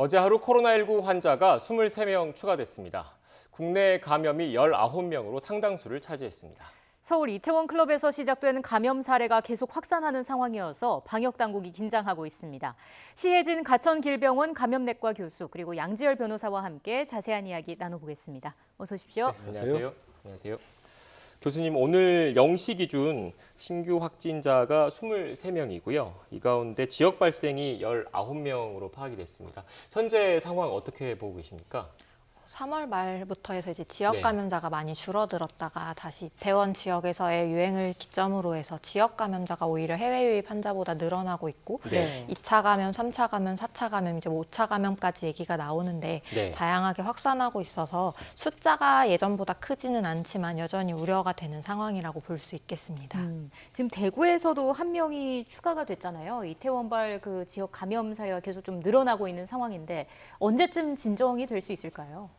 어제 하루 코로나19 환자가 23명 추가됐습니다. 국내 감염이 19명으로 상당수를 차지했습니다. 서울 이태원 클럽에서 시작된 감염 사례가 계속 확산하는 상황이어서 방역 당국이 긴장하고 있습니다. 시혜진 가천길병원 감염내과 교수 그리고 양지열 변호사와 함께 자세한 이야기 나눠보겠습니다. 어서 오십시오. 네, 안녕하세요. 안녕하세요. 교수님, 오늘 0시 기준 신규 확진자가 23명이고요. 이 가운데 지역 발생이 19명으로 파악이 됐습니다. 현재 상황 어떻게 보고 계십니까? 3월 말부터 해서 이제 지역 네. 감염자가 많이 줄어들었다가 다시 이태원 지역에서의 유행을 기점으로 해서 지역 감염자가 오히려 해외 유입 환자보다 늘어나고 있고 네. 2차 감염, 3차 감염, 4차 감염, 이제 5차 감염까지 얘기가 나오는데 네. 다양하게 확산하고 있어서 숫자가 예전보다 크지는 않지만 여전히 우려가 되는 상황이라고 볼 수 있겠습니다. 지금 대구에서도 한 명이 추가가 됐잖아요. 이태원발 그 지역 감염 사례가 계속 좀 늘어나고 있는 상황인데 언제쯤 진정이 될 수 있을까요?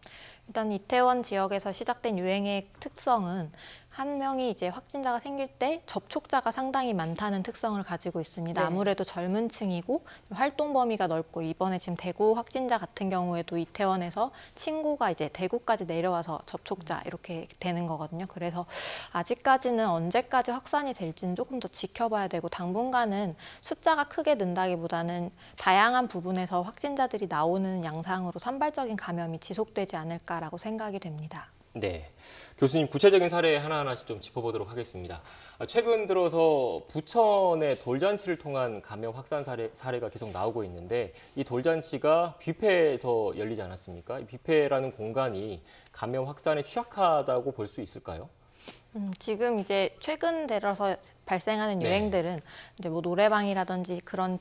일단 이태원 지역에서 시작된 유행의 특성은 한 명이 이제 확진자가 생길 때 접촉자가 상당히 많다는 특성을 가지고 있습니다. 네. 아무래도 젊은 층이고 활동 범위가 넓고 이번에 지금 대구 확진자 같은 경우에도 이태원에서 친구가 이제 대구까지 내려와서 접촉자 이렇게 되는 거거든요. 그래서 아직까지는 언제까지 확산이 될지는 조금 더 지켜봐야 되고 당분간은 숫자가 크게 는다기보다는 다양한 부분에서 확진자들이 나오는 양상으로 산발적인 감염이 지속되지 않을까라고 생각이 됩니다. 네. 교수님, 구체적인 사례 하나하나씩 좀 짚어보도록 하겠습니다. 최근 들어서 부천의 돌잔치를 통한 감염 확산 사례가 계속 나오고 있는데 이 돌잔치가 뷔페에서 열리지 않았습니까? 이 뷔페라는 공간이 감염 확산에 취약하다고 볼 수 있을까요? 지금 이제 최근 들어서 발생하는 네. 유행들은 이제 뭐 노래방이라든지 그런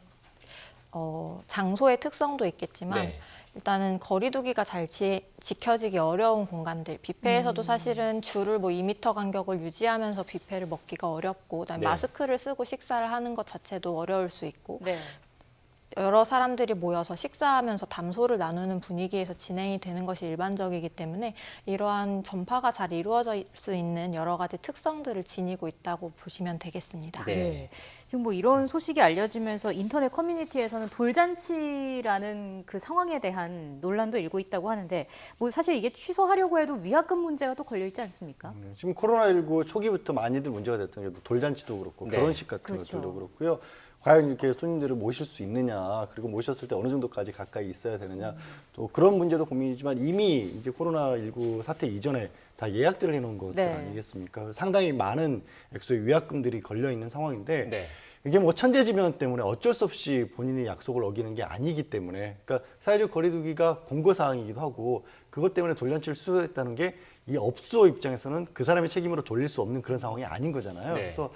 장소의 특성도 있겠지만 네. 일단은 거리두기가 잘 지켜지기 어려운 공간들, 뷔페에서도 사실은 줄을 뭐 2m 간격을 유지하면서 뷔페를 먹기가 어렵고, 그다음에 네. 마스크를 쓰고 식사를 하는 것 자체도 어려울 수 있고, 네. 여러 사람들이 모여서 식사하면서 담소를 나누는 분위기에서 진행이 되는 것이 일반적이기 때문에 이러한 전파가 잘 이루어질 수 있는 여러 가지 특성들을 지니고 있다고 보시면 되겠습니다. 네. 지금 뭐 이런 소식이 알려지면서 인터넷 커뮤니티에서는 돌잔치라는 그 상황에 대한 논란도 일고 있다고 하는데 뭐 사실 이게 취소하려고 해도 위약금 문제가 또 걸려 있지 않습니까? 지금 코로나19 초기부터 많이들 문제가 됐던 게 돌잔치도 그렇고 네. 결혼식 같은 그렇죠. 것들도 그렇고요. 과연 이렇게 손님들을 모실 수 있느냐, 그리고 모셨을 때 어느 정도까지 가까이 있어야 되느냐, 또 그런 문제도 고민이지만 이미 이제 코로나19 사태 이전에 다 예약들을 해놓은 것들 네. 아니겠습니까? 상당히 많은 액수의 위약금들이 걸려 있는 상황인데 네. 이게 뭐 천재지변 때문에 어쩔 수 없이 본인이 약속을 어기는 게 아니기 때문에, 그러니까 사회적 거리두기가 공고사항이기도 하고 그것 때문에 돌잔치를 수소했다는 게 이 업소 입장에서는 그 사람의 책임으로 돌릴 수 없는 그런 상황이 아닌 거잖아요. 네. 그래서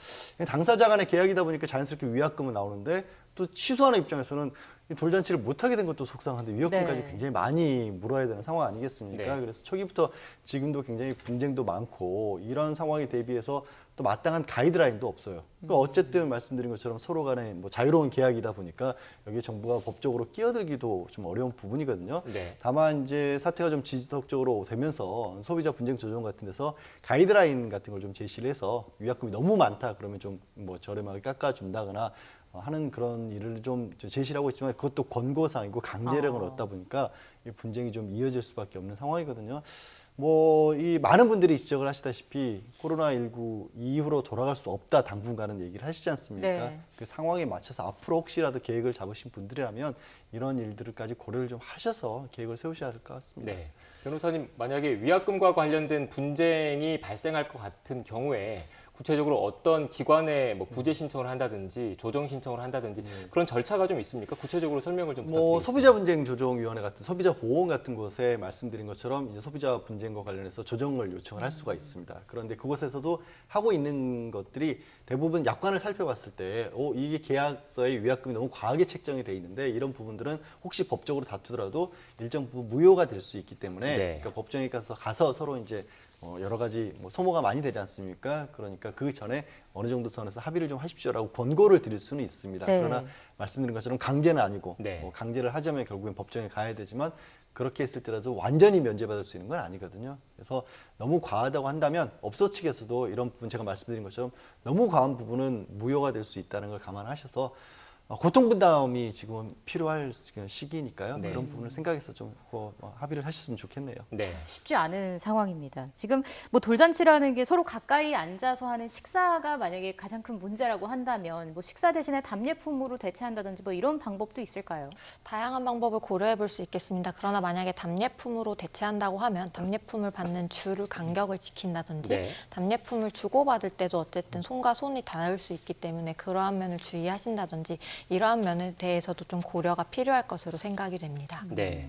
당사자 간의 계약이다 보니까 자연스럽게 위약금은 나오는데 또 취소하는 입장에서는 이 돌잔치를 못하게 된 것도 속상한데 위약금까지 네. 굉장히 많이 물어야 되는 상황 아니겠습니까? 네. 그래서 초기부터 지금도 굉장히 분쟁도 많고 이런 상황에 대비해서 또 마땅한 가이드라인도 없어요. 그러니까 어쨌든 말씀드린 것처럼 서로 간에 뭐 자유로운 계약이다 보니까 여기에 정부가 법적으로 끼어들기도 좀 어려운 부분이거든요. 네. 다만 이제 사태가 좀 지속적으로 되면서 소비자 분쟁 조정 같은 데서 가이드라인 같은 걸 좀 제시를 해서 위약금이 너무 많다 그러면 좀 뭐 저렴하게 깎아준다거나 하는 그런 일을 좀 제시를 하고 있지만 그것도 권고사항이고 강제력을 얻다 보니까 이 분쟁이 좀 이어질 수밖에 없는 상황이거든요. 뭐 이 많은 분들이 지적을 하시다시피 코로나19 이후로 돌아갈 수 없다 당분간은 얘기를 하시지 않습니까? 네. 그 상황에 맞춰서 앞으로 혹시라도 계획을 잡으신 분들이라면 이런 일들까지 고려를 좀 하셔서 계획을 세우셔야 할 것 같습니다. 네. 변호사님, 만약에 위약금과 관련된 분쟁이 발생할 것 같은 경우에 구체적으로 어떤 기관에 뭐 구제 신청을 한다든지 조정 신청을 한다든지 그런 절차가 좀 있습니까? 구체적으로 설명을 좀 뭐 부탁드리겠습니다. 소비자 분쟁 조정위원회 같은 소비자 보험 같은 곳에 말씀드린 것처럼 이제 소비자 분쟁과 관련해서 조정을 요청을 할 수가 있습니다. 그런데 그곳에서도 하고 있는 것들이 대부분 약관을 살펴봤을 때 이게 계약서에 위약금이 너무 과하게 책정이 돼 있는데 이런 부분들은 혹시 법적으로 다투더라도 일정 부분 무효가 될 수 있기 때문에 네. 그러니까 법정에 가서 서로 이제 여러 가지 뭐 소모가 많이 되지 않습니까? 그러니까 그 전에 어느 정도 선에서 합의를 좀 하십시오라고 권고를 드릴 수는 있습니다. 네. 그러나 말씀드린 것처럼 강제는 아니고 네. 강제를 하자면 결국엔 법정에 가야 되지만 그렇게 했을 때라도 완전히 면제받을 수 있는 건 아니거든요. 그래서 너무 과하다고 한다면 업소 측에서도 이런 부분 제가 말씀드린 것처럼 너무 과한 부분은 무효가 될 수 있다는 걸 감안하셔서 고통 분담이 지금 필요할 시기니까요. 네. 그런 부분을 생각해서 좀 합의를 하셨으면 좋겠네요. 네. 쉽지 않은 상황입니다. 지금 뭐 돌잔치라는 게 서로 가까이 앉아서 하는 식사가 만약에 가장 큰 문제라고 한다면 뭐 식사 대신에 답례품으로 대체한다든지 뭐 이런 방법도 있을까요? 다양한 방법을 고려해 볼 수 있겠습니다. 그러나 만약에 답례품으로 대체한다고 하면 답례품을 받는 줄을 간격을 지킨다든지 네. 답례품을 주고받을 때도 어쨌든 손과 손이 닿을 수 있기 때문에 그러한 면을 주의하신다든지 이러한 면에 대해서도 좀 고려가 필요할 것으로 생각이 됩니다. 네.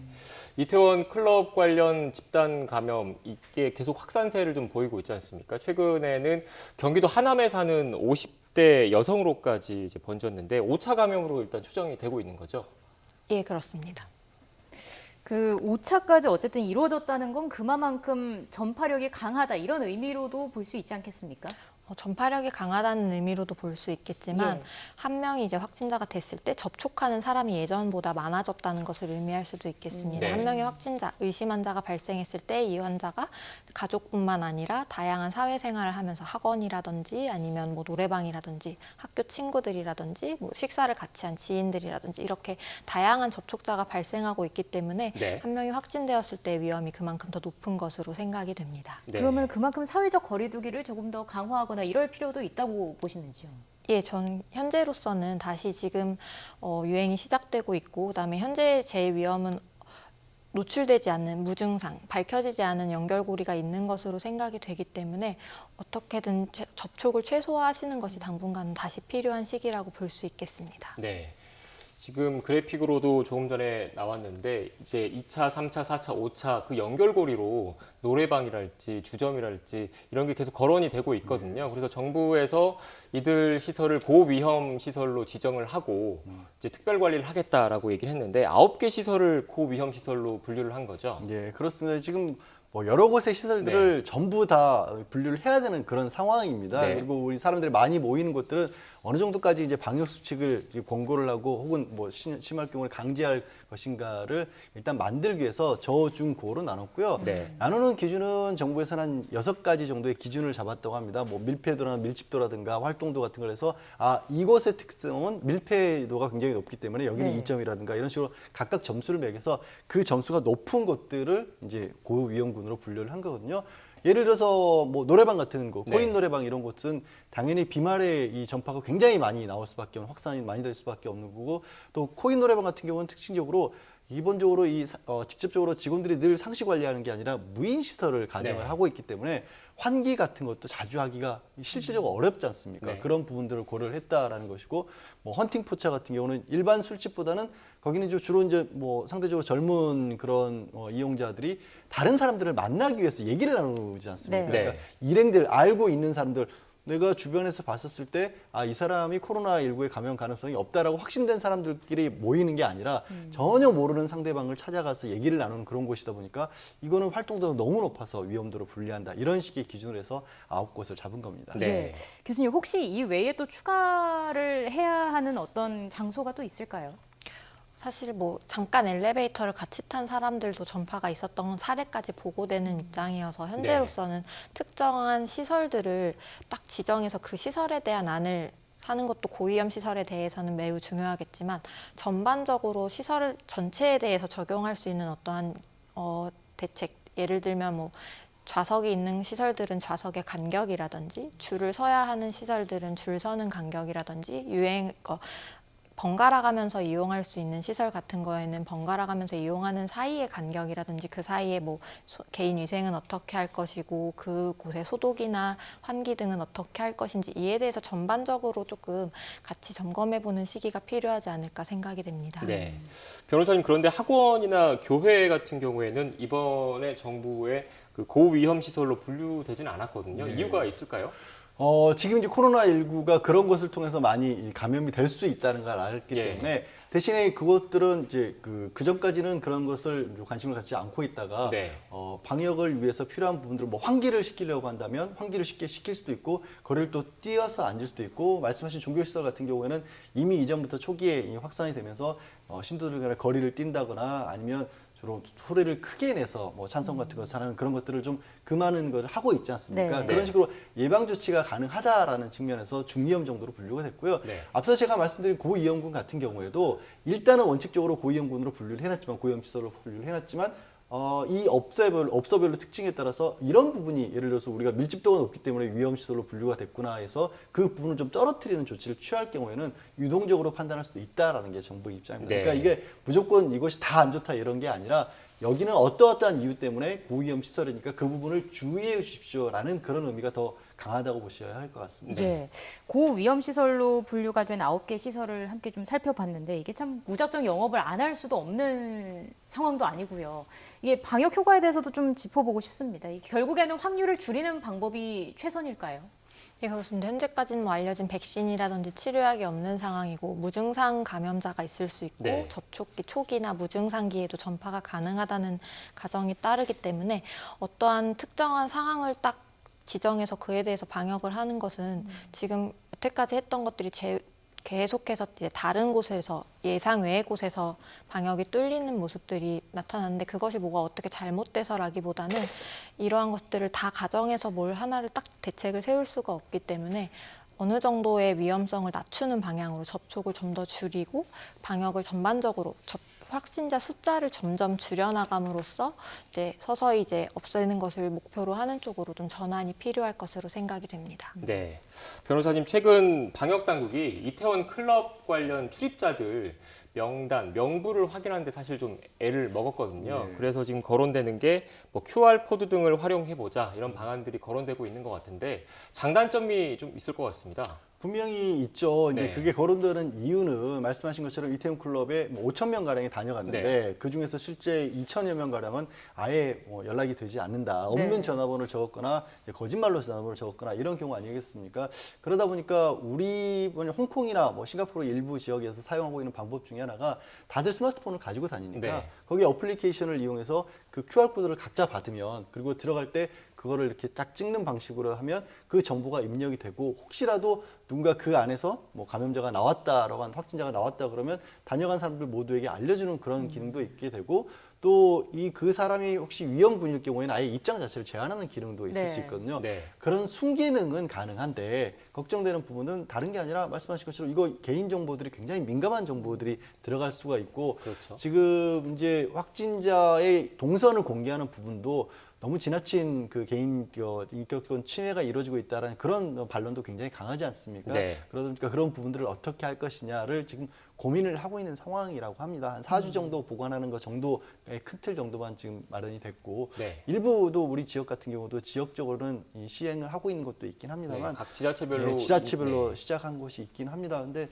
이태원 클럽 관련 집단 감염 이게 계속 확산세를 좀 보이고 있지 않습니까? 최근에는 경기도 하남에 사는 50대 여성으로까지 이제 번졌는데 5차 감염으로 일단 추정이 되고 있는 거죠. 예, 그렇습니다. 그 5차까지 어쨌든 이루어졌다는 건 그만큼 전파력이 강하다 이런 의미로도 볼 수 있지 않겠습니까? 전파력이 강하다는 의미로도 볼 수 있겠지만 예. 한 명이 이제 확진자가 됐을 때 접촉하는 사람이 예전보다 많아졌다는 것을 의미할 수도 있겠습니다. 네. 한 명의 확진자, 의심 환자가 발생했을 때 이 환자가 가족뿐만 아니라 다양한 사회생활을 하면서 학원이라든지 아니면 뭐 노래방이라든지 학교 친구들이라든지 뭐 식사를 같이 한 지인들이라든지 이렇게 다양한 접촉자가 발생하고 있기 때문에 네. 한 명이 확진되었을 때 위험이 그만큼 더 높은 것으로 생각이 됩니다. 네. 그러면 그만큼 사회적 거리두기를 조금 더 강화하거나 이럴 필요도 있다고 보시는지요? 예, 전 현재로서는 다시 지금 유행이 시작되고 있고 그다음에 현재 제일 위험은 노출되지 않는 무증상, 밝혀지지 않은 연결고리가 있는 것으로 생각이 되기 때문에 어떻게든 접촉을 최소화하시는 것이 당분간은 다시 필요한 시기라고 볼 수 있겠습니다. 네. 지금 그래픽으로도 조금 전에 나왔는데 이제 2차, 3차, 4차, 5차 그 연결고리로 노래방이랄지 주점이랄지 이런 게 계속 거론이 되고 있거든요. 그래서 정부에서 이들 시설을 고위험 시설로 지정을 하고 이제 특별 관리를 하겠다라고 얘기를 했는데 9개 시설을 고위험 시설로 분류를 한 거죠. 예, 그렇습니다. 지금 뭐 여러 곳의 시설들을 전부 다 분류를 해야 되는 그런 상황입니다. 네. 그리고 우리 사람들이 많이 모이는 곳들은 어느 정도까지 이제 방역 수칙을 권고를 하고 혹은 뭐 심할 경우에 강제할 것인가를 일단 만들기 위해서 저, 중, 고로 나눴고요. 네. 나누는 기준은 정부에서는 한 6가지 정도의 기준을 잡았다고 합니다. 뭐 밀폐도나 밀집도라든가 활동도 같은 걸 해서 이곳의 특성은 밀폐도가 굉장히 높기 때문에 여기는 네. 2점이라든가 이런 식으로 각각 점수를 매겨서 그 점수가 높은 곳들을 이제 고위험군으로 분류를 한 거거든요. 예를 들어서 뭐 노래방 같은 곳, 네. 코인 노래방 이런 곳은 당연히 비말의 이 전파가 굉장히 많이 나올 수밖에 없는, 확산이 많이 될 수밖에 없는 거고, 또 코인 노래방 같은 경우는 특징적으로 기본적으로 직접적으로 직원들이 늘 상시 관리하는 게 아니라 무인 시설을 가정을 네. 하고 있기 때문에 환기 같은 것도 자주 하기가 실질적으로 어렵지 않습니까? 네. 그런 부분들을 고려를 했다라는 것이고, 뭐 헌팅 포차 같은 경우는 일반 술집보다는 거기는 주로 이제 뭐 상대적으로 젊은 그런 이용자들이 다른 사람들을 만나기 위해서 얘기를 나누지 않습니까? 네. 그러니까 일행들, 알고 있는 사람들, 내가 주변에서 봤었을 때 이 사람이 코로나19에 감염 가능성이 없다라고 확신된 사람들끼리 모이는 게 아니라 전혀 모르는 상대방을 찾아가서 얘기를 나누는 그런 곳이다 보니까 이거는 활동도가 너무 높아서 위험도로 분리한다. 이런 식의 기준으로 해서 9곳을 잡은 겁니다. 네. 예. 교수님 혹시 이 외에 또 추가를 해야 하는 어떤 장소가 또 있을까요? 사실 뭐 잠깐 엘리베이터를 같이 탄 사람들도 전파가 있었던 사례까지 보고되는 입장이어서 현재로서는 특정한 시설들을 딱 지정해서 그 시설에 대한 안을 하는 것도 고위험 시설에 대해서는 매우 중요하겠지만 전반적으로 시설 전체에 대해서 적용할 수 있는 어떠한 대책, 예를 들면 뭐 좌석이 있는 시설들은 좌석의 간격이라든지 줄을 서야 하는 시설들은 줄 서는 간격이라든지 번갈아 가면서 이용할 수 있는 시설 같은 거에는 번갈아 가면서 이용하는 사이의 간격이라든지 그 사이에 뭐 개인 위생은 어떻게 할 것이고 그곳의 소독이나 환기 등은 어떻게 할 것인지 이에 대해서 전반적으로 조금 같이 점검해 보는 시기가 필요하지 않을까 생각이 됩니다. 네. 변호사님, 그런데 학원이나 교회 같은 경우에는 이번에 정부의 그 고위험 시설로 분류되지는 않았거든요. 네. 이유가 있을까요? 지금 이제 코로나19가 그런 것을 통해서 많이 감염이 될 수 있다는 걸 알았기 예. 때문에 대신에 그것들은 이제 그 전까지는 그런 것을 관심을 갖지 않고 있다가 네. 방역을 위해서 필요한 부분들 뭐 환기를 시키려고 한다면 환기를 쉽게 시킬 수도 있고 거리를 또 뛰어서 앉을 수도 있고 말씀하신 종교시설 같은 경우에는 이미 이전부터 초기에 확산이 되면서 신도들 간의 거리를 뛴다거나 아니면 주로 소리를 크게 내서 뭐 찬성 같은 것을 하는 그런 것들을 좀 금하는 걸 하고 있지 않습니까? 네. 그런 식으로 예방 조치가 가능하다라는 측면에서 중위험 정도로 분류가 됐고요. 네. 앞서 제가 말씀드린 고위험군 같은 경우에도 일단은 원칙적으로 고위험군으로 분류를 해놨지만 고위험시설로 분류를 해놨지만 이 업소별로 특징에 따라서 이런 부분이 예를 들어서 우리가 밀집도가 높기 때문에 위험시설로 분류가 됐구나 해서 그 부분을 좀 떨어뜨리는 조치를 취할 경우에는 유동적으로 판단할 수도 있다라는 게 정부의 입장입니다. 네. 그러니까 이게 무조건 이것이 다 안 좋다 이런 게 아니라 여기는 어떠어떠한 이유 때문에 고위험 시설이니까 그 부분을 주의해 주십시오라는 그런 의미가 더 강하다고 보셔야 할 것 같습니다. 네. 고위험 시설로 분류가 된 9개 시설을 함께 좀 살펴봤는데 이게 참 무작정 영업을 안 할 수도 없는 상황도 아니고요. 이게 방역 효과에 대해서도 좀 짚어보고 싶습니다. 결국에는 확률을 줄이는 방법이 최선일까요? 예, 그렇습니다. 현재까지는 뭐 알려진 백신이라든지 치료약이 없는 상황이고 무증상 감염자가 있을 수 있고 네. 접촉기 초기나 무증상기에도 전파가 가능하다는 가정이 따르기 때문에 어떠한 특정한 상황을 딱 지정해서 그에 대해서 방역을 하는 것은 지금 여태까지 했던 것들이 계속해서 이제 다른 곳에서 예상 외의 곳에서 방역이 뚫리는 모습들이 나타나는데 그것이 뭐가 어떻게 잘못돼서라기보다는 이러한 것들을 다 가정해서 뭘 하나를 딱 대책을 세울 수가 없기 때문에 어느 정도의 위험성을 낮추는 방향으로 접촉을 좀 더 줄이고 방역을 전반적으로 확진자 숫자를 점점 줄여나감으로써 이제 서서히 이제 없애는 것을 목표로 하는 쪽으로 좀 전환이 필요할 것으로 생각이 됩니다. 네. 변호사님, 최근 방역 당국이 이태원 클럽 관련 출입자들 명단, 명부를 확인하는데 사실 좀 애를 먹었거든요. 네. 그래서 지금 거론되는 게 뭐 QR 코드 등을 활용해보자 이런 방안들이 거론되고 있는 것 같은데 장단점이 좀 있을 것 같습니다. 분명히 있죠. 이제 네. 그게 거론되는 이유는 말씀하신 것처럼 이태원 클럽에 뭐 5천 명 가량이 다녀갔는데 네. 그 중에서 실제 2천여 명 가량은 아예 연락이 되지 않는다. 없는 네. 전화번호를 적었거나 거짓말로 전화번호를 적었거나 이런 경우 아니겠습니까? 그러다 보니까 우리 홍콩이나 뭐 싱가포르 일부 지역에서 사용하고 있는 방법 중에 하나가 다들 스마트폰을 가지고 다니니까 네. 거기 어플리케이션을 이용해서 그 QR 코드를 각자 받으면 그리고 들어갈 때 그거를 이렇게 쫙 찍는 방식으로 하면 그 정보가 입력이 되고 혹시라도 누군가 그 안에서 뭐 감염자가 나왔다라고 한 확진자가 나왔다 그러면 다녀간 사람들 모두에게 알려주는 그런 기능도 있게 되고 또 그 사람이 혹시 위험군일 경우에는 아예 입장 자체를 제한하는 기능도 있을 네. 수 있거든요. 네. 그런 순기능은 가능한데 걱정되는 부분은 다른 게 아니라 말씀하신 것처럼 이거 개인 정보들이 굉장히 민감한 정보들이 들어갈 수가 있고 그렇죠. 지금 이제 확진자의 동선을 공개하는 부분도 너무 지나친 그 개인 인격권 침해가 이루어지고 있다는 그런 반론도 굉장히 강하지 않습니까? 네. 그러니까 그런 부분들을 어떻게 할 것이냐를 지금 고민을 하고 있는 상황이라고 합니다. 한 4주 정도 보관하는 것 정도의 큰 틀 정도만 지금 마련이 됐고 네. 일부도 우리 지역 같은 경우도 지역적으로는 이 시행을 하고 있는 것도 있긴 합니다만 네, 각 지자체별로 네, 지자체별로 네. 시작한 곳이 있긴 합니다. 근데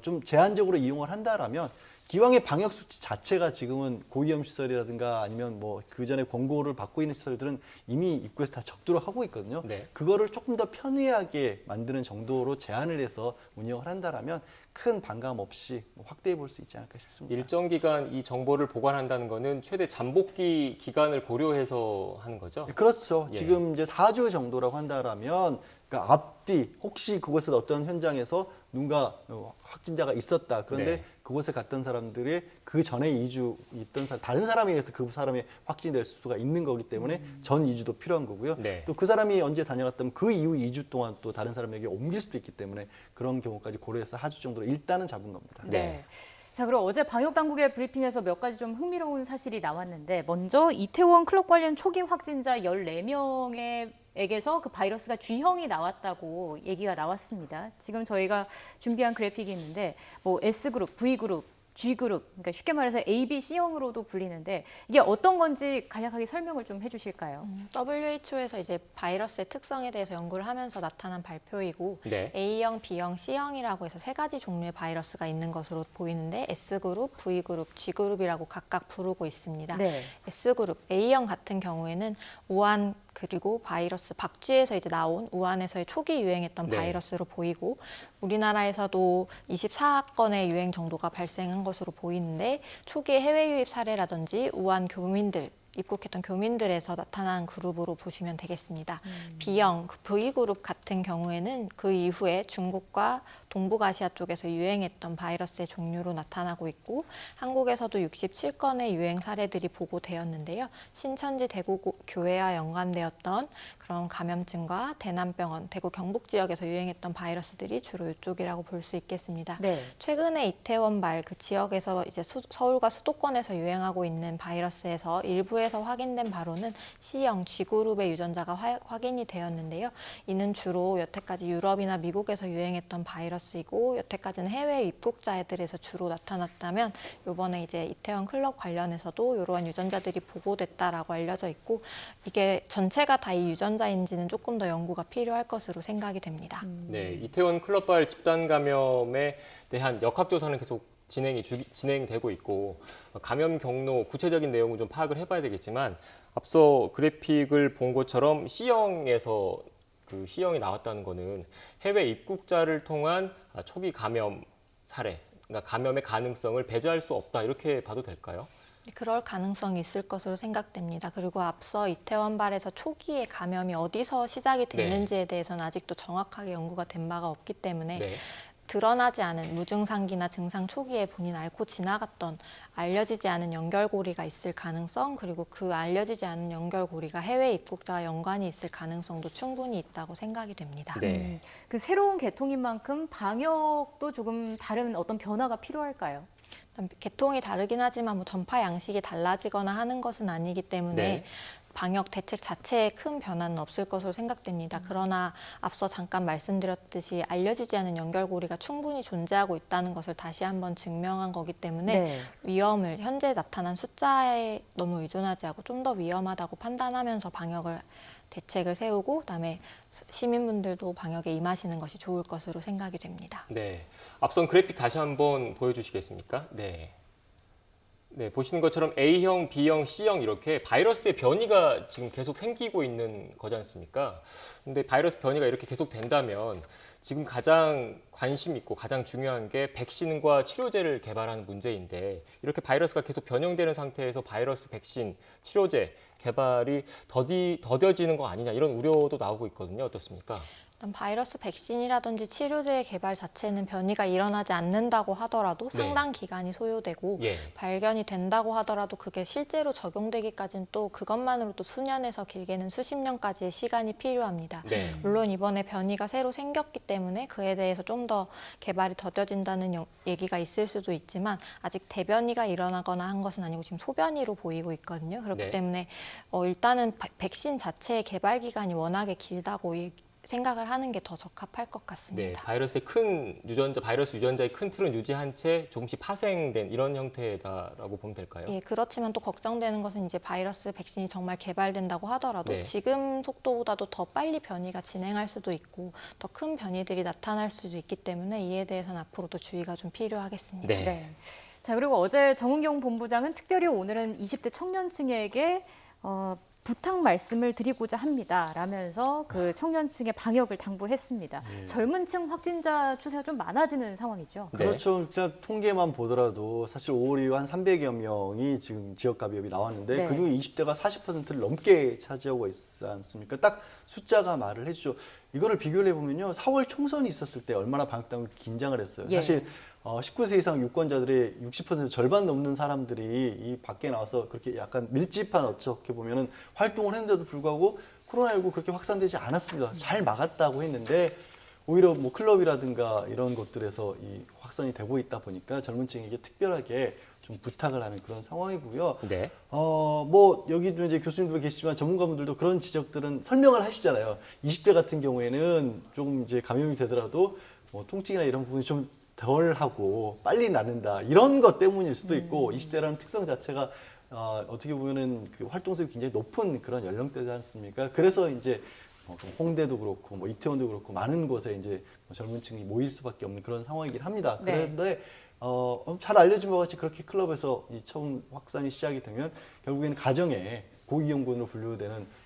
좀 제한적으로 이용을 한다라면 기왕의 방역 수치 자체가 지금은 고위험 시설이라든가 아니면 뭐 그 전에 권고를 받고 있는 시설들은 이미 입구에서 다 적도를 하고 있거든요. 네. 그거를 조금 더 편리하게 만드는 정도로 제한을 해서 운영을 한다라면 큰 반감 없이 확대해 볼 수 있지 않을까 싶습니다. 일정 기간 이 정보를 보관한다는 거는 최대 잠복기 기간을 고려해서 하는 거죠? 그렇죠. 예. 지금 이제 4주 정도라고 한다라면 그러니까 앞뒤 혹시 그곳에 어떤 현장에서 누군가 확진자가 있었다. 그런데 네. 그곳에 갔던 사람들의 그 전에 2주 있던 다른 사람에 의해서 그 사람이 확진될 수가 있는 거기 때문에 전 2주도 필요한 거고요. 네. 또 그 사람이 언제 다녀갔다면 그 이후 2주 동안 또 다른 사람에게 옮길 수도 있기 때문에 그런 경우까지 고려해서 4주 정도로 일단은 잡은 겁니다. 네. 자, 그럼 어제 방역당국의 브리핑에서 몇 가지 좀 흥미로운 사실이 나왔는데 먼저 이태원 클럽 관련 초기 확진자 14명에게서 그 바이러스가 G형이 나왔다고 얘기가 나왔습니다. 지금 저희가 준비한 그래픽이 있는데 뭐 S그룹, V그룹, G그룹, 그러니까 쉽게 말해서 A, B, C형으로도 불리는데 이게 어떤 건지 간략하게 설명을 좀 해주실까요? WHO에서 이제 바이러스의 특성에 대해서 연구를 하면서 나타난 발표이고 네. A형, B형, C형이라고 해서 3가지 종류의 바이러스가 있는 것으로 보이는데 S그룹, V그룹, G그룹이라고 각각 부르고 있습니다. 네. S그룹, A형 같은 경우에는 우한 그리고 바이러스 박쥐에서 이제 나온 우한에서의 초기 유행했던 네. 바이러스로 보이고 우리나라에서도 24건의 유행 정도가 발생한 것으로 보이는데 초기 해외 유입 사례라든지 우한 교민들 입국했던 교민들에서 나타난 그룹으로 보시면 되겠습니다. B형, V그룹 같은 경우에는 그 이후에 중국과 동북아시아 쪽에서 유행했던 바이러스의 종류로 나타나고 있고 한국에서도 67건의 유행 사례들이 보고되었는데요. 신천지 대구교회와 연관되었던 그런 감염증과 대남병원, 대구 경북 지역에서 유행했던 바이러스들이 주로 이쪽이라고 볼 수 있겠습니다. 네. 최근에 이태원 말 그 지역에서 이제 서울과 수도권에서 유행하고 있는 바이러스에서 일부에서 확인된 바로는 C형 G그룹의 유전자가 확인이 되었는데요. 이는 주로 여태까지 유럽이나 미국에서 유행했던 바이러스이고 여태까지는 해외 입국자들에서 주로 나타났다면 이번에 이제 이태원 클럽 관련해서도 이러한 유전자들이 보고됐다라고 알려져 있고 이게 전체가 다 이 유전자인지는 조금 더 연구가 필요할 것으로 생각이 됩니다. 네, 이태원 클럽발 집단 감염에 대한 역학조사는 계속 진행되고 있고 감염 경로 구체적인 내용을 좀 파악을 해봐야 되겠지만 앞서 그래픽을 본 것처럼 C형에서 그 C형이 나왔다는 거는 해외 입국자를 통한 초기 감염 사례, 그러니까 감염의 가능성을 배제할 수 없다 이렇게 봐도 될까요? 그럴 가능성이 있을 것으로 생각됩니다. 그리고 앞서 이태원발에서 초기에 감염이 어디서 시작이 됐는지에 대해서는 아직도 정확하게 연구가 된 바가 없기 때문에 네. 드러나지 않은 무증상기나 증상 초기에 본인 앓고 지나갔던 알려지지 않은 연결고리가 있을 가능성 그리고 그 알려지지 않은 연결고리가 해외 입국자와 연관이 있을 가능성도 충분히 있다고 생각이 됩니다. 네. 그 새로운 계통인 만큼 방역도 조금 다른 어떤 변화가 필요할까요? 계통이 다르긴 하지만 뭐 전파 양식이 달라지거나 하는 것은 아니기 때문에 네. 방역 대책 자체에 큰 변화는 없을 것으로 생각됩니다. 그러나 앞서 잠깐 말씀드렸듯이 알려지지 않은 연결고리가 충분히 존재하고 있다는 것을 다시 한번 증명한 거기 때문에 네. 위험을 현재 나타난 숫자에 너무 의존하지 않고 좀 더 위험하다고 판단하면서 방역을 대책을 세우고 그다음에 시민분들도 방역에 임하시는 것이 좋을 것으로 생각이 됩니다. 네. 앞선 그래픽 다시 한번 보여주시겠습니까? 네. 네, 보시는 것처럼 A형, B형, C형 이렇게 바이러스의 변이가 지금 계속 생기고 있는 거지 않습니까? 근데 바이러스 변이가 이렇게 계속 된다면 지금 가장 관심 있고 가장 중요한 게 백신과 치료제를 개발하는 문제인데 이렇게 바이러스가 계속 변형되는 상태에서 바이러스 백신, 치료제 개발이 더뎌지는 거 아니냐 이런 우려도 나오고 있거든요. 어떻습니까? 일단 바이러스 백신이라든지 치료제 개발 자체는 변이가 일어나지 않는다고 하더라도 네. 상당 기간이 소요되고 예. 발견이 된다고 하더라도 그게 실제로 적용되기까지는 또 그것만으로도 수년에서 길게는 수십 년까지의 시간이 필요합니다. 네. 물론 이번에 변이가 새로 생겼기 때문에 그에 대해서 좀 더 개발이 더뎌진다는 얘기가 있을 수도 있지만 아직 대변이가 일어나거나 한 것은 아니고 지금 소변이로 보이고 있거든요. 그렇기 네. 때문에 일단은 백신 자체의 개발 기간이 워낙에 길다고 생각을 하는 게 더 적합할 것 네, 같습니다. 바이러스의 큰 유전자, 바이러스 유전자의 큰 틀은 유지한 채 조금씩 파생된 이런 형태다라고 보면 될까요? 예, 그렇지만 또 걱정되는 것은 이제 바이러스 백신이 정말 개발된다고 하더라도 네. 지금 속도보다도 더 빨리 변이가 진행할 수도 있고 더 큰 변이들이 나타날 수도 있기 때문에 이에 대해서는 앞으로도 주의가 좀 필요하겠습니다. 네. 네. 자, 그리고 어제 정은경 본부장은 특별히 오늘은 20대 청년층에게 부탁 말씀을 드리고자 합니다. 라면서 그 청년층의 방역을 당부했습니다. 젊은 층 확진자 추세가 좀 많아지는 상황이죠. 네. 그렇죠. 진짜 통계만 보더라도 사실 5월 이후 한 300여 명이 지금 지역 감염이 나왔는데 네. 그중에 20대가 40%를 넘게 차지하고 있지 않습니까? 딱 숫자가 말을 해주죠. 이거를 비교를 해보면요. 4월 총선이 있었을 때 얼마나 방역당국이 긴장을 했어요. 예. 사실 19세 이상 유권자들의 60% 절반 넘는 사람들이 이 밖에 나와서 그렇게 약간 밀집한 어떻게 보면은 활동을 했는데도 불구하고 코로나19 그렇게 확산되지 않았습니다. 잘 막았다고 했는데 오히려 뭐 클럽이라든가 이런 곳들에서 이 확산이 되고 있다 보니까 젊은 층에게 특별하게 좀 부탁을 하는 그런 상황이고요. 네. 뭐 여기도 이제 교수님도 계시지만 전문가분들도 그런 지적들은 설명을 하시잖아요. 20대 같은 경우에는 조금 이제 감염이 되더라도 뭐 통증이나 이런 부분이 좀 덜 하고 빨리 낫는다 이런 것 때문일 수도 있고 20대라는 특성 자체가 어떻게 보면은 그 활동성이 굉장히 높은 그런 연령대지 않습니까? 그래서 이제 홍대도 그렇고 뭐 이태원도 그렇고 많은 곳에 이제 젊은 층이 모일 수밖에 없는 그런 상황이긴 합니다. 네. 그런데 잘 알려진 바와 같이 그렇게 클럽에서 이 처음 확산이 시작이 되면 결국에는 가정에 고위험군으로 분류되는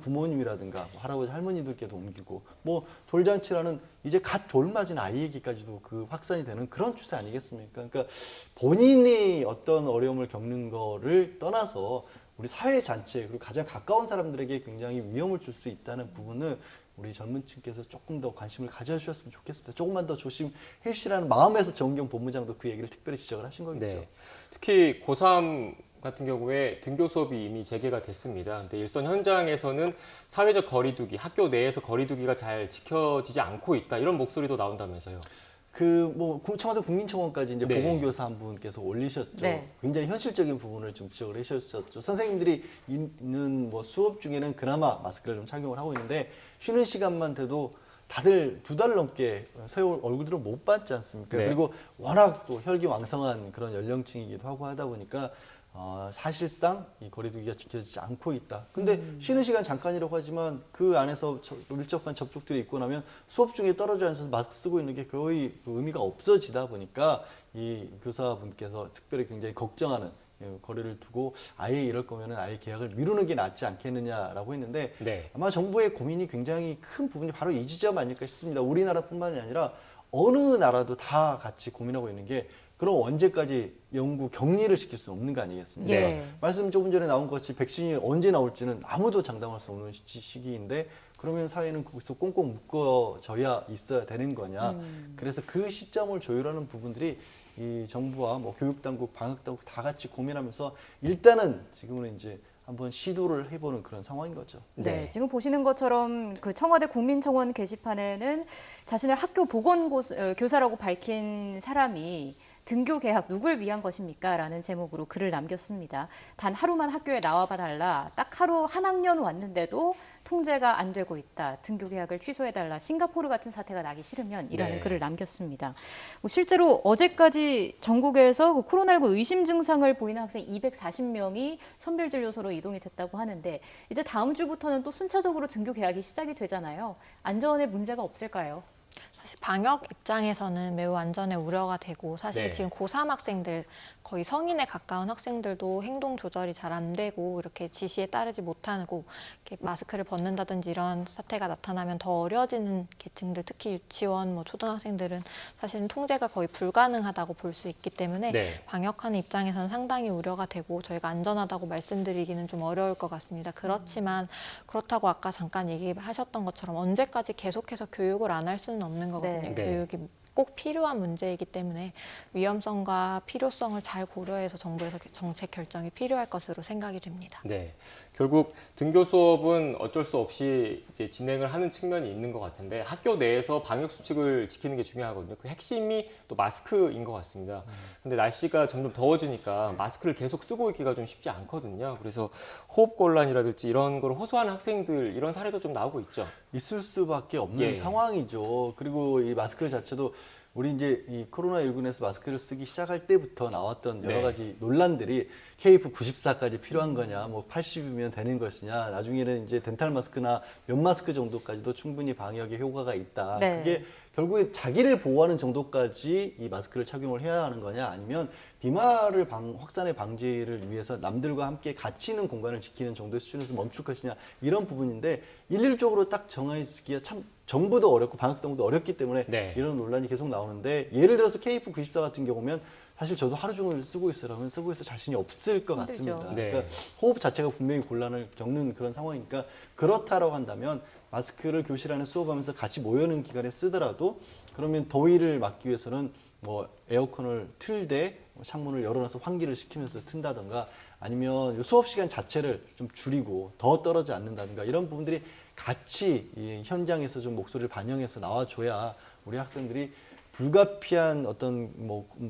부모님이라든가 뭐 할아버지 할머니들께도 옮기고 뭐 돌잔치라는 이제 갓 돌맞은 아이에게까지도 그 확산이 되는 그런 추세 아니겠습니까? 그러니까 본인이 어떤 어려움을 겪는 거를 떠나서 우리 사회 전체 그리고 가장 가까운 사람들에게 굉장히 위험을 줄 수 있다는 부분을 우리 젊은 층께서 조금 더 관심을 가져주셨으면 좋겠습니다. 조금만 더 조심해 주시라는 마음에서 정은경 본부장도 그 얘기를 특별히 지적을 하신 거겠죠. 네. 특히 고3 같은 경우에 등교 수업이 이미 재개가 됐습니다. 근데 일선 현장에서는 사회적 거리두기, 학교 내에서 거리두기가 잘 지켜지지 않고 있다 이런 목소리도 나온다면서요. 청와대 국민청원까지 이제 네. 보건교사 한 분께서 올리셨죠. 네. 굉장히 현실적인 부분을 좀 지적을 해주셨죠. 선생님들이 있는 수업 중에는 그나마 마스크를 좀 착용을 하고 있는데 쉬는 시간만 돼도 다들 2달 넘게 세월 얼굴들을 못 봤지 않습니까? 네. 그리고 워낙 또 혈기왕성한 그런 연령층이기도 하고 하다 보니까 사실상 이 거리두기가 지켜지지 않고 있다. 근데 쉬는 시간 잠깐이라고 하지만 그 안에서 밀접한 접촉들이 있고 나면 수업 중에 떨어져 앉아서 마스크 쓰고 있는 게 거의 의미가 없어지다 보니까 이 교사분께서 특별히 굉장히 걱정하는 거리를 두고 아예 이럴 거면은 아예 계약을 미루는 게 낫지 않겠느냐라고 했는데 네. 아마 정부의 고민이 굉장히 큰 부분이 바로 이 지점 아닐까 싶습니다. 우리나라뿐만이 아니라 어느 나라도 다 같이 고민하고 있는 게 그럼 언제까지 영구 격리를 시킬 수 없는 거 아니겠습니까? 예. 말씀 조금 전에 나온 것 같이 백신이 언제 나올지는 아무도 장담할 수 없는 시기인데 그러면 사회는 거기서 꽁꽁 묶어져야 있어야 되는 거냐. 그래서 그 시점을 조율하는 부분들이 이 정부와 교육당국, 방역당국 다 같이 고민하면서 일단은 지금은 이제 한번 시도를 해보는 그런 상황인 거죠. 네, 지금 보시는 것처럼 그 청와대 국민청원 게시판에는 자신을 학교 보건교사라고 밝힌 사람이 등교 개학 누굴 위한 것입니까? 라는 제목으로 글을 남겼습니다. 단 하루만 학교에 나와봐 달라. 딱 하루 한 학년 왔는데도 통제가 안 되고 있다. 등교 계약을 취소해달라. 싱가포르 같은 사태가 나기 싫으면 이라는 네. 글을 남겼습니다. 실제로 어제까지 전국에서 그 코로나19 의심 증상을 보이는 학생 240명이 선별진료소로 이동이 됐다고 하는데 이제 다음 주부터는 또 순차적으로 등교 계약이 시작이 되잖아요. 안전에 문제가 없을까요? 사실 방역 입장에서는 매우 안전에 우려가 되고 사실 네. 지금 고3 학생들 거의 성인에 가까운 학생들도 행동 조절이 잘 안 되고 이렇게 지시에 따르지 못하고 이렇게 마스크를 벗는다든지 이런 사태가 나타나면 더 어려지는 계층들 특히 유치원, 초등학생들은 사실은 통제가 거의 불가능하다고 볼 수 있기 때문에 네. 방역하는 입장에서는 상당히 우려가 되고 저희가 안전하다고 말씀드리기는 좀 어려울 것 같습니다. 그렇지만 그렇다고 아까 잠깐 얘기하셨던 것처럼 언제까지 계속해서 교육을 안 할 수는 없는 거거든요. 네. 교육이 꼭 필요한 문제이기 때문에 위험성과 필요성을 잘 고려해서 정부에서 정책 결정이 필요할 것으로 생각이 됩니다. 네, 결국 등교 수업은 어쩔 수 없이 이제 진행을 하는 측면이 있는 것 같은데 학교 내에서 방역 수칙을 지키는 게 중요하거든요. 그 핵심이 또 마스크인 것 같습니다. 근데 날씨가 점점 더워지니까 마스크를 계속 쓰고 있기가 좀 쉽지 않거든요. 그래서 호흡곤란이라든지 이런 걸 호소하는 학생들 이런 사례도 좀 나오고 있죠. 있을 수밖에 없는 예. 상황이죠. 그리고 이 마스크 자체도 우리 이제 이 코로나19에서 마스크를 쓰기 시작할 때부터 나왔던 여러 네. 가지 논란들이 KF94까지 필요한 거냐, 80이면 되는 것이냐, 나중에는 이제 덴탈 마스크나 면 마스크 정도까지도 충분히 방역에 효과가 있다. 네. 그게 결국에 자기를 보호하는 정도까지 이 마스크를 착용을 해야 하는 거냐, 아니면 비말을 확산의 방지를 위해서 남들과 함께 같이 있는 공간을 지키는 정도의 수준에서 멈출 것이냐, 이런 부분인데 일률적으로 딱 정해지기가 참 정부도 어렵고 방역당국도 어렵기 때문에 네. 이런 논란이 계속 나오는데 예를 들어서 KF94 같은 경우면 사실 저도 하루 종일 쓰고 있으라면 쓰고 있을 자신이 없을 것 힘들죠. 같습니다. 네. 그러니까 호흡 자체가 분명히 곤란을 겪는 그런 상황이니까 그렇다라고 한다면 마스크를 교실 안에 수업하면서 같이 모여있는 기간에 쓰더라도 그러면 더위를 막기 위해서는 에어컨을 틀되 창문을 열어놔서 환기를 시키면서 튼다든가 아니면 수업 시간 자체를 좀 줄이고 더 떨어지지 않는다든가 이런 부분들이 같이 이 현장에서 좀 목소리를 반영해서 나와줘야 우리 학생들이 불가피한 어떤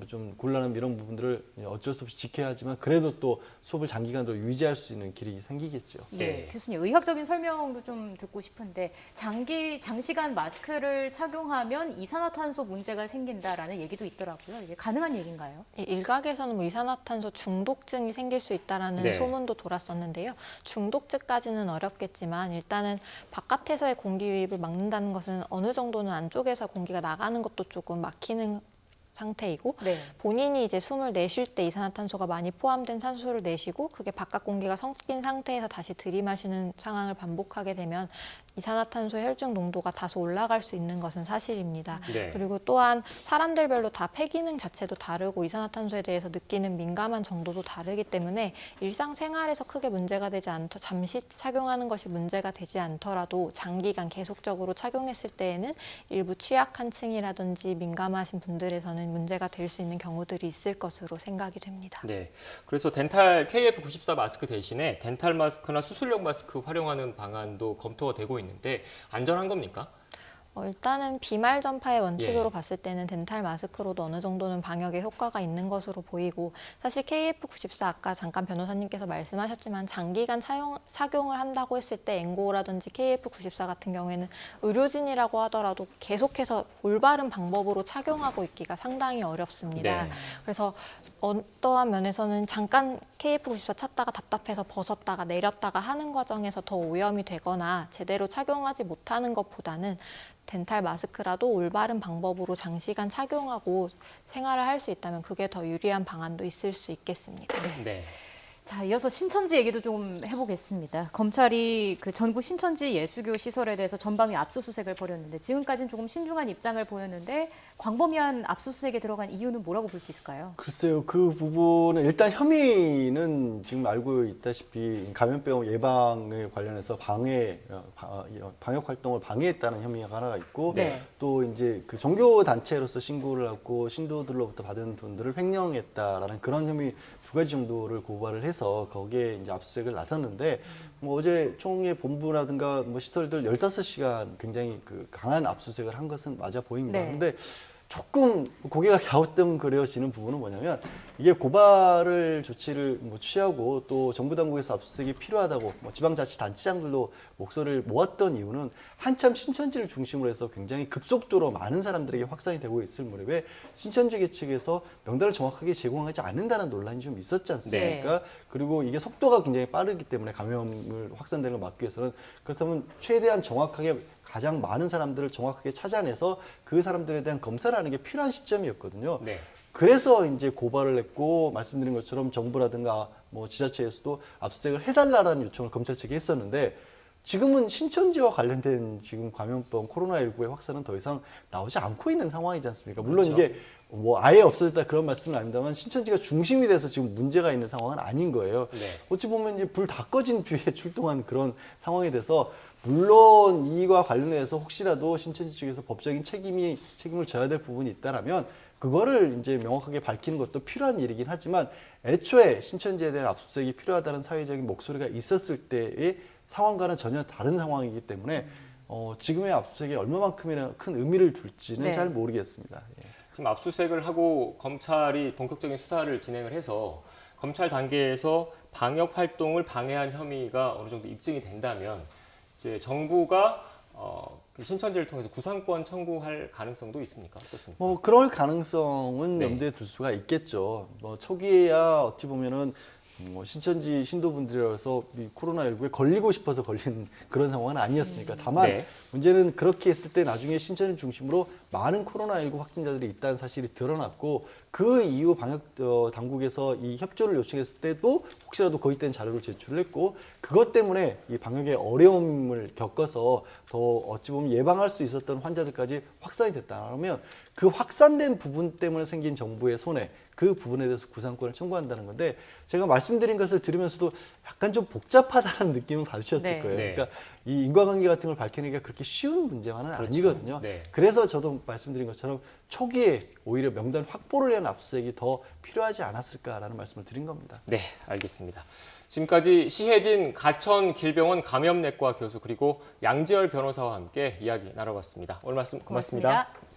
좀 곤란한 이런 부분들을 어쩔 수 없이 지켜야 하지만 그래도 또 수업을 장기간으로 유지할 수 있는 길이 생기겠죠. 예, 네. 교수님 의학적인 설명도 좀 듣고 싶은데 장시간 마스크를 착용하면 이산화탄소 문제가 생긴다라는 얘기도 있더라고요. 이게 가능한 얘기인가요? 일각에서는 이산화탄소 중독증이 생길 수 있다라는 네. 소문도 돌았었는데요. 중독증까지는 어렵겠지만 일단은 바깥에서의 공기 유입을 막는다는 것은 어느 정도는 안쪽에서 공기가 나가는 것도 조금 막히는 상태이고 네. 본인이 이제 숨을 내쉴 때 이산화탄소가 많이 포함된 산소를 내쉬고 그게 바깥 공기가 섞인 상태에서 다시 들이마시는 상황을 반복하게 되면 이산화탄소의 혈중 농도가 다소 올라갈 수 있는 것은 사실입니다. 네. 그리고 또한 사람들별로 다 폐 기능 자체도 다르고 이산화탄소에 대해서 느끼는 민감한 정도도 다르기 때문에 일상생활에서 크게 문제가 되지 잠시 착용하는 것이 문제가 되지 않더라도 장기간 계속적으로 착용했을 때에는 일부 취약한 층이라든지 민감하신 분들에서는 문제가 될 수 있는 경우들이 있을 것으로 생각이 됩니다. 네. 그래서 덴탈 KF94 마스크 대신에 덴탈 마스크나 수술용 마스크 활용하는 방안도 검토가 되고 있는데 안전한 겁니까? 일단은 비말 전파의 원칙으로 예. 봤을 때는 덴탈 마스크로도 어느 정도는 방역에 효과가 있는 것으로 보이고 사실 KF94 아까 잠깐 변호사님께서 말씀하셨지만 장기간 착용을 한다고 했을 때 앵고라든지 KF94 같은 경우에는 의료진이라고 하더라도 계속해서 올바른 방법으로 착용하고 있기가 상당히 어렵습니다. 네. 그래서 어떠한 면에서는 잠깐 KF94 찾다가 답답해서 벗었다가 내렸다가 하는 과정에서 더 오염이 되거나 제대로 착용하지 못하는 것보다는 덴탈 마스크라도 올바른 방법으로 장시간 착용하고 생활을 할 수 있다면 그게 더 유리한 방안도 있을 수 있겠습니다. 네. 자, 이어서 신천지 얘기도 좀 해보겠습니다. 검찰이 그 전국 신천지 예수교 시설에 대해서 전방위 압수수색을 벌였는데 지금까지는 조금 신중한 입장을 보였는데 광범위한 압수수색에 들어간 이유는 뭐라고 볼 수 있을까요? 글쎄요, 그 부분은 일단 혐의는 지금 알고 있다시피 감염병 예방에 관련해서 방역 활동을 방해했다는 혐의가 하나가 있고, 네. 또 이제 그 종교 단체로서 신고를 하고 신도들로부터 받은 돈들을 횡령했다라는 그런 혐의 두 가지 정도를 고발을 해서 거기에 이제 압수수색을 나섰는데, 뭐 어제 총회 본부라든가 뭐 시설들 15시간 굉장히 그 강한 압수수색을 한 것은 맞아 보입니다. 네. 근데 조금 고개가 갸우뚱그려지는 부분은 뭐냐면 이게 고발을 조치를 뭐 취하고 또 정부 당국에서 압수수색이 필요하다고 뭐 지방자치단체장들도 목소리를 모았던 이유는 한참 신천지를 중심으로 해서 굉장히 급속도로 많은 사람들에게 확산이 되고 있을 무렵에 신천지계 측에서 명단을 정확하게 제공하지 않는다는 논란이 좀 있었지 않습니까? 네. 그리고 이게 속도가 굉장히 빠르기 때문에 감염을 확산되는 걸 막기 위해서는 그렇다면 최대한 정확하게 가장 많은 사람들을 정확하게 찾아내서 그 사람들에 대한 검사를 하는 게 필요한 시점이었거든요. 네. 그래서 이제 고발을 했고 말씀드린 것처럼 정부라든가 뭐 지자체에서도 압수수색을 해달라는 요청을 검찰 측에 했었는데 지금은 신천지와 관련된 지금 감염병 코로나19의 확산은 더 이상 나오지 않고 있는 상황이지 않습니까? 물론 그렇죠. 이게 뭐 아예 없어졌다 그런 말씀은 아닙니다만 신천지가 중심이 돼서 지금 문제가 있는 상황은 아닌 거예요. 네. 어찌 보면 이제 불 다 꺼진 뒤에 출동한 그런 상황이 돼서 물론 이와 관련해서 혹시라도 신천지 측에서 법적인 책임을 져야 될 부분이 있다라면 그거를 이제 명확하게 밝히는 것도 필요한 일이긴 하지만 애초에 신천지에 대한 압수수색이 필요하다는 사회적인 목소리가 있었을 때의 상황과는 전혀 다른 상황이기 때문에 지금의 압수수색이 얼마만큼이나 큰 의미를 둘지는 네. 잘 모르겠습니다. 예. 지금 압수수색을 하고 검찰이 본격적인 수사를 진행을 해서 검찰 단계에서 방역 활동을 방해한 혐의가 어느 정도 입증이 된다면 이제 정부가 그 신천지를 통해서 구상권 청구할 가능성도 있습니까? 어떻습니까? 뭐 그럴 가능성은 네. 염두에 둘 수가 있겠죠. 뭐 초기에야 어찌 보면은 뭐 신천지 신도분들이라서 이 코로나19에 걸리고 싶어서 걸린 그런 상황은 아니었으니까. 다만 네. 문제는 그렇게 했을 때 나중에 신천지 중심으로 많은 코로나19 확진자들이 있다는 사실이 드러났고 그 이후 방역 당국에서 이 협조를 요청했을 때도 혹시라도 거짓된 자료를 제출을 했고 그것 때문에 이 방역에 어려움을 겪어서 더 어찌 보면 예방할 수 있었던 환자들까지 확산이 됐다면 그 확산된 부분 때문에 생긴 정부의 손해 그 부분에 대해서 구상권을 청구한다는 건데 제가 말씀드린 것을 들으면서도 약간 좀 복잡하다는 느낌을 받으셨을 네. 거예요. 네. 그러니까 이 인과관계 같은 걸 밝히기가 그렇게 쉬운 문제만은 그렇죠. 아니거든요. 네. 그래서 저도 말씀드린 것처럼 초기에 오히려 명단 확보를 위한 압수수색이 더 필요하지 않았을까라는 말씀을 드린 겁니다. 네, 알겠습니다. 지금까지 시혜진 가천길병원 감염내과 교수 그리고 양지열 변호사와 함께 이야기 나눠봤습니다. 오늘 말씀 고맙습니다. 고맙습니다.